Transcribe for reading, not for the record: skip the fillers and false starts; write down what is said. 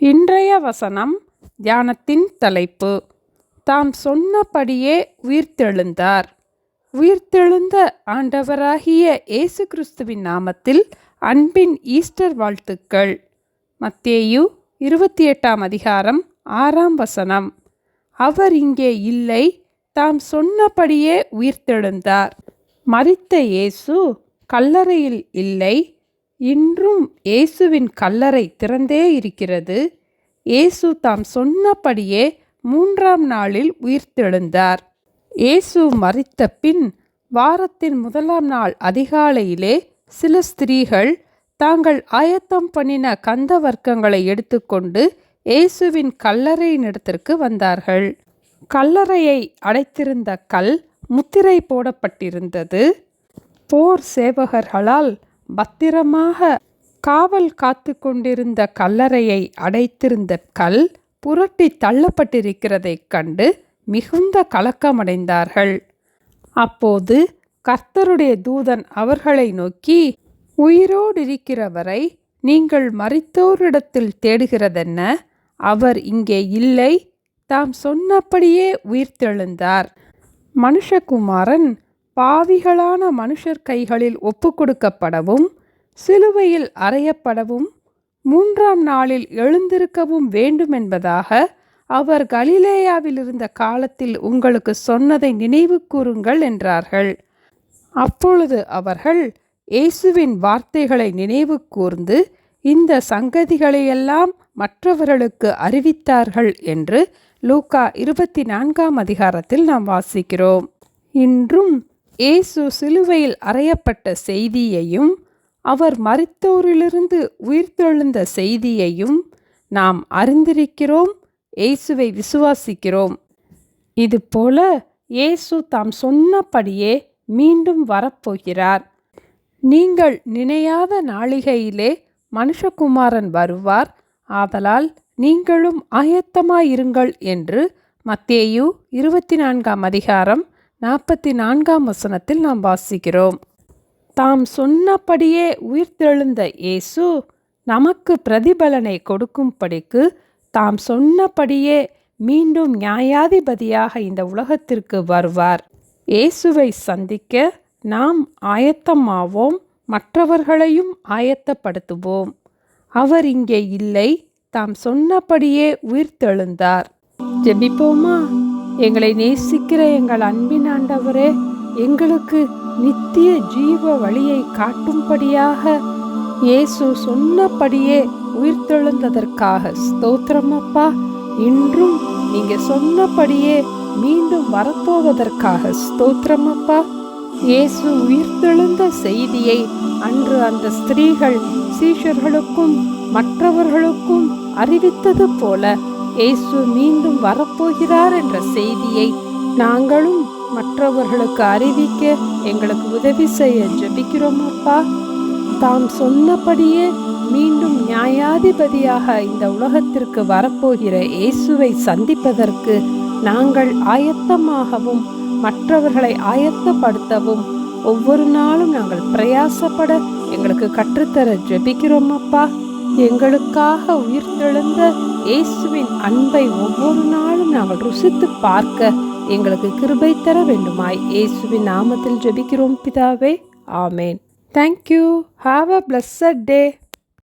இன்றைய வசனம் தியானத்தின் தலைப்பு, தாம் சொன்னபடியே உயிர்த்தெழுந்தார். உயிர்த்தெழுந்த ஆண்டவராகிய இயேசு கிறிஸ்துவின் நாமத்தில் அன்பின் ஈஸ்டர் வாழ்த்துக்கள். மத்தேயு 28 அதிகாரம் 6 வசனம். அவர் இங்கே இல்லை, தாம் சொன்னபடியே உயிர்த்தெழுந்தார். மரித்த இயேசு கல்லறையில் இல்லை. இன்றும் இயேசுவின் கல்லறை திறந்தே இருக்கிறது. இயேசு தாம் சொன்னபடியே 3ஆம் நாளில் உயிர்த்தெழுந்தார். இயேசு மரித்த பின் வாரத்தின் 1ஆம் நாள் அதிகாலையிலே சில ஸ்திரீகள் தாங்கள் ஆயத்தம் பண்ணின கந்த வர்க்கங்களை எடுத்துக்கொண்டு இயேசுவின் கல்லறையினிடத்திற்கு வந்தார்கள். கல்லறையை அடைத்திருந்த கல் முத்திரை போடப்பட்டிருந்தது. போர் சேவகர்களால் பத்திரமாக காவல் காத்து கொண்டிருந்த கல்லறையை அடைத்திருந்த கல் புரட்டி தள்ளப்பட்டிருக்கிறதைக் கண்டு மிகுந்த கலக்கமடைந்தார்கள். அப்போது கர்த்தருடைய தூதன் அவர்களை நோக்கி, உயிரோடிருக்கிறவரை நீங்கள் மரித்தோரிடத்தில் தேடுகிறதென்ன? அவர் இங்கே இல்லை, தாம் சொன்னபடியே உயிர்த்தெழுந்தார். மனுஷகுமாரன் பாவிகளான மனுஷர் கைகளில் ஒப்புக்கொடுக்கப்படவும் சிலுவையில் அறையப்படவும் 3ஆம் நாளில் எழுந்திருக்கவும் வேண்டுமென்பதாக அவர் கலிலேயாவில் இருந்த காலத்தில் உங்களுக்கு சொன்னதை நினைவு கூறுங்கள் என்றார்கள். அப்பொழுது அவர்கள் இயேசுவின் வார்த்தைகளை நினைவு கூர்ந்து இந்த சங்கதிகளையெல்லாம் மற்றவர்களுக்கு அறிவித்தார்கள் என்று லூக்கா 24 அதிகாரத்தில் நாம் வாசிக்கிறோம். இன்றும் இயேசு சிலுவையில் அறையப்பட்ட செய்தியையும் அவர் மரித்தோரிலிருந்து உயிர்த்தெழுந்த செய்தியையும் நாம் அறிந்திருக்கிறோம். இயேசுவை விசுவாசிக்கிறோம். இதுபோல இயேசு தாம் சொன்னபடியே மீண்டும் வரப்போகிறார். நீங்கள் நினையாத நாளிகையிலே மனுஷகுமாரன் வருவார், ஆதலால் நீங்களும் ஆயத்தமாயிருங்கள் என்று மத்தேயு 24 அதிகாரம் 44 வசனத்தில் நாம் வாசிக்கிறோம். தாம் சொன்னபடியே உயிர்த்தெழுந்த இயேசு நமக்கு பிரதிபலனை கொடுக்கும்படிக்கு தாம் சொன்னபடியே மீண்டும் நியாயாதிபதியாக இந்த உலகத்திற்கு வருவார். இயேசுவை சந்திக்க நாம் ஆயத்தமாவோம், மற்றவர்களையும் ஆயத்தப்படுத்துவோம். அவர் இங்கே இல்லை, தாம் சொன்னபடியே உயிர்த்தெழுந்தார். ஜெபிப்போமா? எங்களை நேசிக்கிற எங்கள் அன்பின் ஆண்டவரே, எங்களுக்கு நித்திய ஜீவ வழியை காட்டும்படியாக இயேசு சொன்னபடியே உயிர்த்தெழுந்ததற்காக ஸ்தோத்திரம் அப்பா. இன்றும் நீங்க சொன்னபடியே மீண்டும் வரப்போவதற்காக ஸ்தோத்திரம் அப்பா. இயேசு உயிர்த்தெழுந்த செய்தியை அன்று அந்த ஸ்திரீகள் சீஷர்களுக்கும் மற்றவர்களுக்கும் அறிவித்தது போல இயேசு மீண்டும் வரப்போகிறார் என்ற செய்தியை நாங்களும் மற்றவர்களுக்கு அறிவிக்க எங்களுக்கு உதவி செய்ய ஜெபிக்கிறோம் அப்பா. தாம் சொன்னபடியே மீண்டும் நியாயாதிபதியாக இந்த உலகத்திற்கு வரப்போகிற இயேசுவை சந்திப்பதற்கு நாங்கள் ஆயத்தமாகவும் மற்றவர்களை ஆயத்தப்படுத்தவும் ஒவ்வொரு நாளும் நாங்கள் பிரயாசப்பட எங்களுக்கு கற்றுத்தர ஜெபிக்கிறோம் அப்பா. எங்களுக்காக உயிர்த்தெழுந்த இயேசுவின் அன்பை ஒவ்வொரு நாளும் நாங்கள் ருசித்து பார்க்க எங்களுக்கு கிருபை தர வேண்டுமாய் இயேசுவின் நாமத்தில் ஜெபிக்கிறோம் பிதாவே, ஆமேன். Thank you. Have a blessed day.